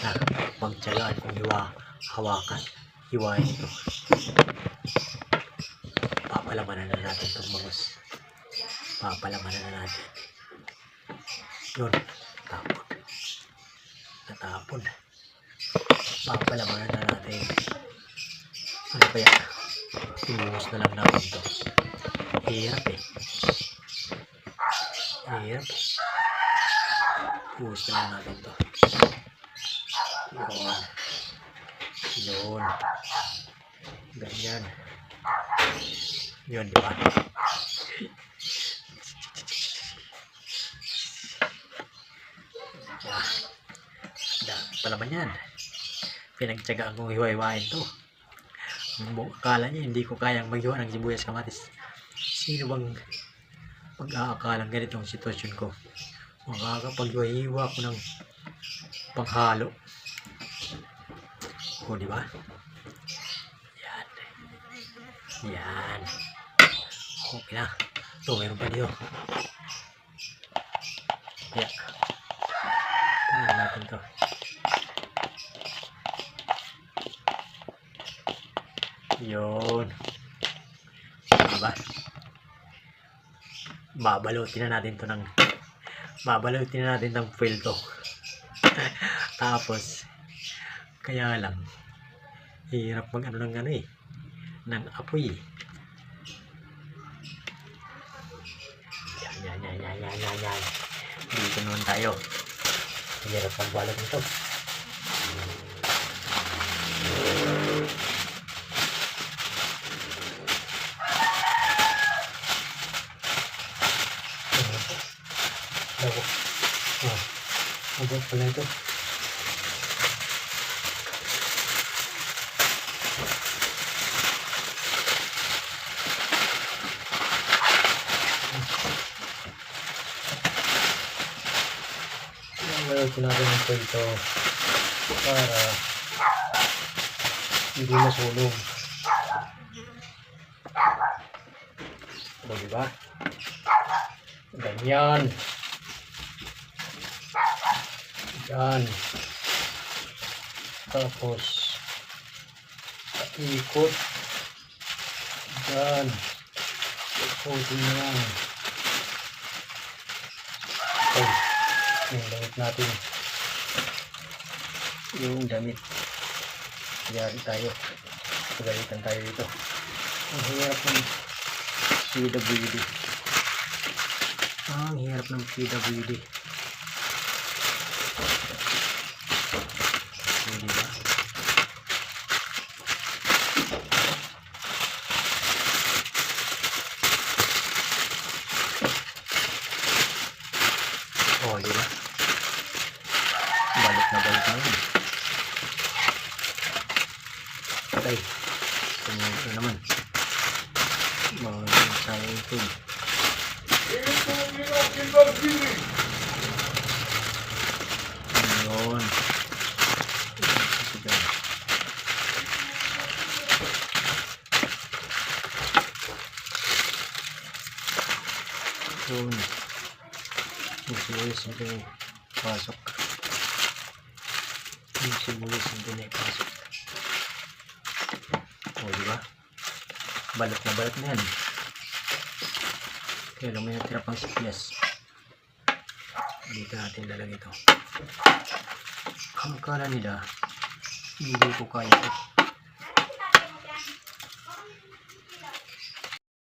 na pagtsagaan kung hiwain ito. Papalamanan na natin itong bangus. Papalamanan na natin. Yun, natapon. Papalamanan na natin. Ano kaya? Ibuhos na lang natin ito. Hirap eh. Ibuhos na lang natin ito. Yun. Ganyan. Yun, di ba? Palaman yan. Pinagtsagaan kong hiwa-hiwain to. Akala niya hindi ko kayang maghiwa ng sibuyas kamatis. Sino bang pag-aakalang ganitong sitwasyon ko? Makakapag-hiwa ko ng panghalo. O, di ba? Yan. Okay na. Ito, meron pa dito. Yan. Tingnan natin to. Yun. Diba? Babalutin na natin ng foil to. Tapos, kaya lang, hirap ng apoy. Yan. Dito naman tayo. Hirap magbalot nito. Agad pala ito. Ngayon kinagawin ko ito para hindi masunog. O, diba? Ganyan. Yan. Tapos ikot. Yan. Ikotin yan. Okay. Yung damit natin. Yung damit. Yari tayo. Pagalitan tayo dito. Ang hirap ng PWD. Ang hirap ng PWD. Diba? Oh, diba? Balik na yun. Okay. Ito naman. Bawal tayo ito. Ayun. Yun. Yung sibuyas hindi na ipasok. O, diba? Balot na yan. Kaya lang may natira pang sibuyas. Dito natin lalagay ito. Ang akala nila, hindi ko kaya ito.